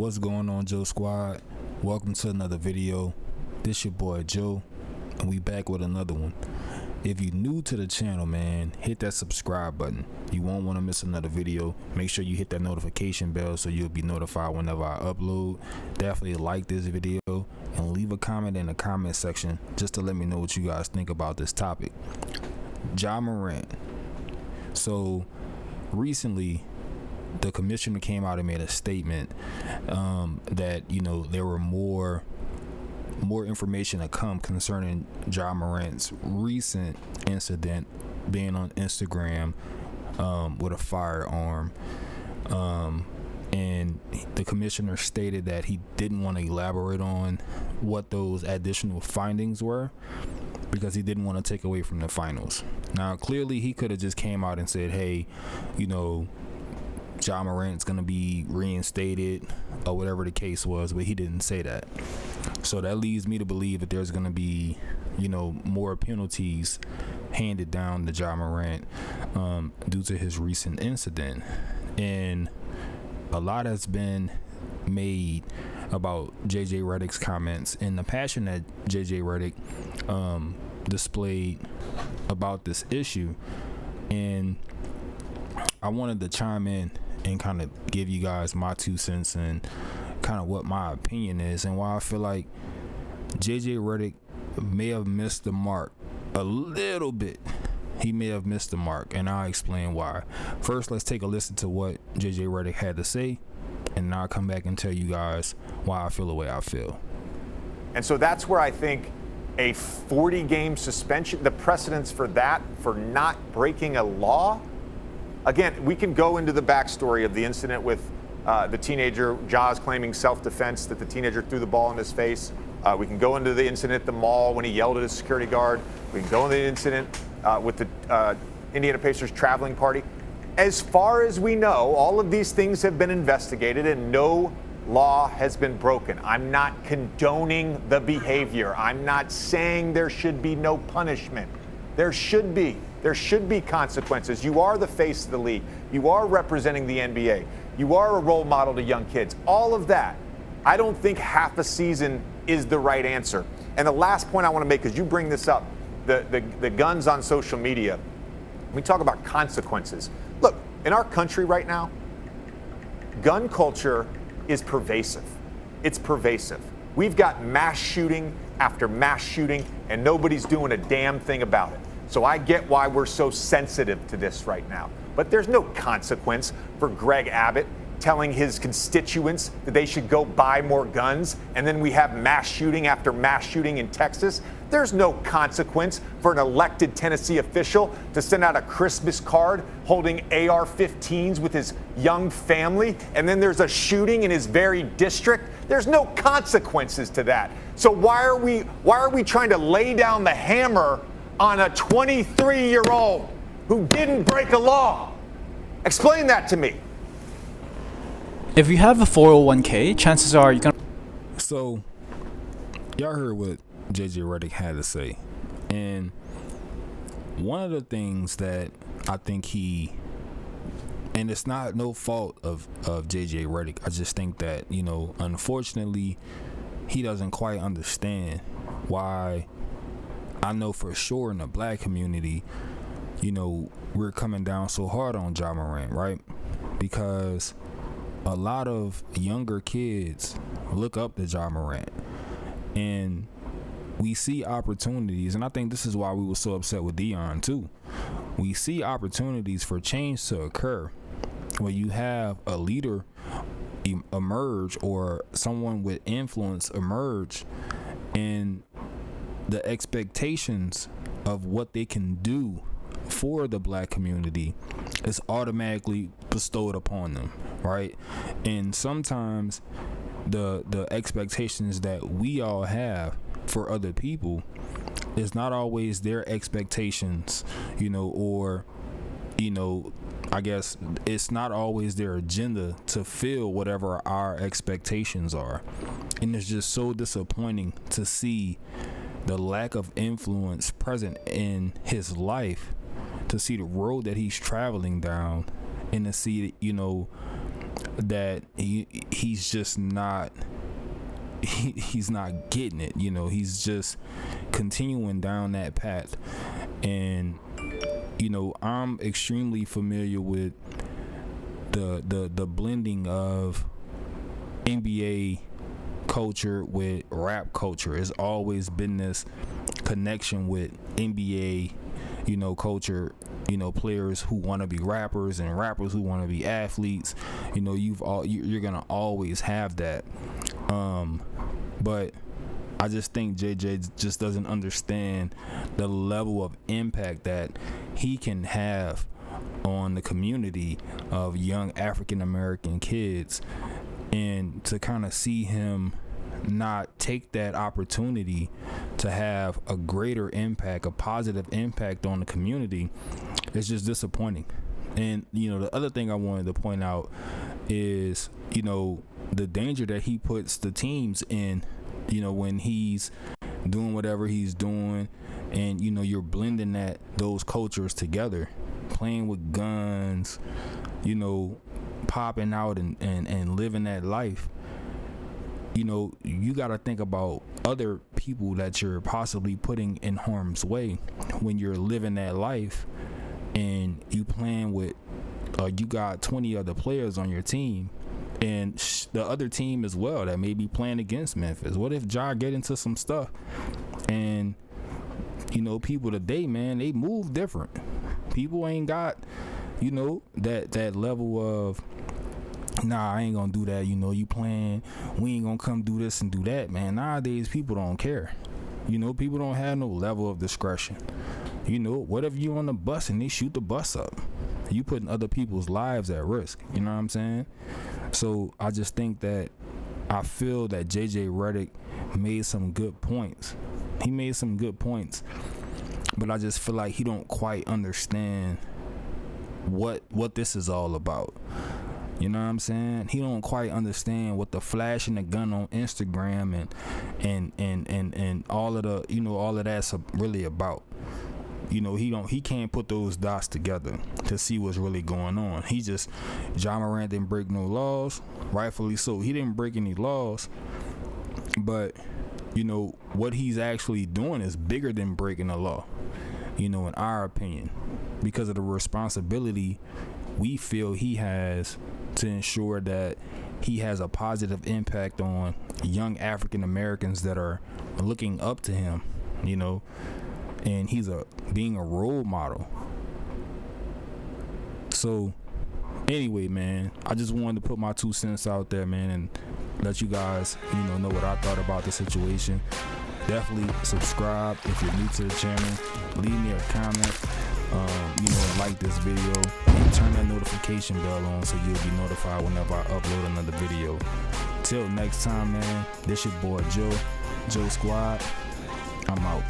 What's going on, Joe Squad? Welcome to another video. This your boy Joe, and we back with another one. If you're new to the channel, man, hit that subscribe button. You won't want to miss another video. Make sure you hit that notification bell so you'll be notified whenever I upload. Definitely like this video and leave a comment in the comment section just to let me know what you guys think about this topic. Ja Morant. So recently, the commissioner came out and made a statement that, you know, there were more information to come concerning Ja Morant's recent incident being on Instagram with a firearm. And the commissioner stated that he didn't want to elaborate on what those additional findings were because he didn't want to take away from the finals. Now, clearly, he could have just came out and said, hey, you know, Ja Morant's going to be reinstated or whatever the case was, but he didn't say that. So that leads me to believe that there's going to be, you know, more penalties handed down to Ja Morant due to his recent incident. And a lot has been made about JJ Redick's comments and the passion that JJ Redick displayed about this issue. And I wanted to chime in and kind of give you guys my 2 cents and kind of what my opinion is and why I feel like JJ Redick may have missed the mark a little bit. He may have missed the mark, and I'll explain why. First, let's take a listen to what JJ Redick had to say, and then I'll come back and tell you guys why I feel the way I feel. And so that's where I think a 40-game suspension, the precedence for that, for not breaking a law. Again, we can go into the backstory of the incident with the teenager. Ja's claiming self-defense, that the teenager threw the ball in his face. We can go into the incident at the mall when he yelled at his security guard. We can go into the incident with the Indiana Pacers traveling party. As far as we know, all of these things have been investigated and no law has been broken. I'm not condoning the behavior. I'm not saying there should be no punishment. There should be. There should be consequences. You are the face of the league. You are representing the NBA. You are a role model to young kids. All of that. I don't think half a season is the right answer. And the last point I want to make, because you bring this up, the guns on social media. We talk about consequences. Look, in our country right now, gun culture is pervasive. It's pervasive. We've got mass shooting after mass shooting, and nobody's doing a damn thing about it. So I get why we're so sensitive to this right now. But there's no consequence for Greg Abbott telling his constituents that they should go buy more guns, and then we have mass shooting after mass shooting in Texas. There's no consequence for an elected Tennessee official to send out a Christmas card holding AR-15s with his young family, and then there's a shooting in his very district. There's no consequences to that. So why are we trying to lay down the hammer on a 23-year-old who didn't break a law? Explain that to me. If you have a 401k, chances are you're gonna. So, y'all heard what JJ Redick had to say, and one of the things that I think and it's not no fault of JJ Redick. I just think that, you know, unfortunately, he doesn't quite understand why. I know for sure in the black community, you know, we're coming down so hard on Ja Morant, right? Because a lot of younger kids look up to Ja Morant, and we see opportunities, and I think this is why we were so upset with Deion too. We see opportunities for change to occur when you have a leader emerge or someone with influence emerge, and the expectations of what they can do for the black community is automatically bestowed upon them, right? And sometimes the expectations that we all have for other people is not always their expectations, you know, or, you know, I guess it's not always their agenda to fill whatever our expectations are. And it's just so disappointing to see the lack of influence present in his life, to see the road that he's traveling down, and to see, you know, that he's just not. He's not getting it, he's just continuing down that path. And I'm extremely familiar with the blending of NBA culture with rap culture. It's always been this connection with NBA culture, players who want to be rappers and rappers who want to be athletes. You're gonna always have that. But I just think JJ just doesn't understand the level of impact that he can have on the community of young African American kids, and to kind of see him not take that opportunity to have a greater impact, a positive impact on the community, is just disappointing. And the other thing I wanted to point out is the danger that he puts the teams in, when he's doing whatever he's doing, and you're blending those cultures together, playing with guns, popping out and living that life. You got to think about other people that you're possibly putting in harm's way when you're living that life, and you playing with you got 20 other players on your team, and the other team as well that may be playing against Memphis. What if Ja get into some stuff? And people today, man, they move different. People ain't got that level of, nah, I ain't gonna do that. You playing, we ain't gonna come do this and do that, man. Nowadays people don't care. People don't have no level of discretion. What if you on the bus and they shoot the bus up? You putting other people's lives at risk. You know what I'm saying? So I just think that I feel that JJ Redick made some good points. He made some good points, but I just feel like he don't quite understand what this is all about. You know what I'm saying? He don't quite understand what the flashing the gun on Instagram and all of the all of that's really about. He can't put those dots together to see what's really going on. Ja Morant didn't break no laws, rightfully so. He didn't break any laws, but what he's actually doing is bigger than breaking the law, in our opinion, because of the responsibility we feel he has to ensure that he has a positive impact on young African Americans that are looking up to him, and he's being a role model. So anyway, man, I just wanted to put my 2 cents out there, man, and let you guys know what I thought about the situation. Definitely subscribe if you're new to the channel. Leave me a comment, like this video, and turn that notification bell on so you'll be notified whenever I upload another video. Till next time, man, this your boy Joe Squad. I'm out.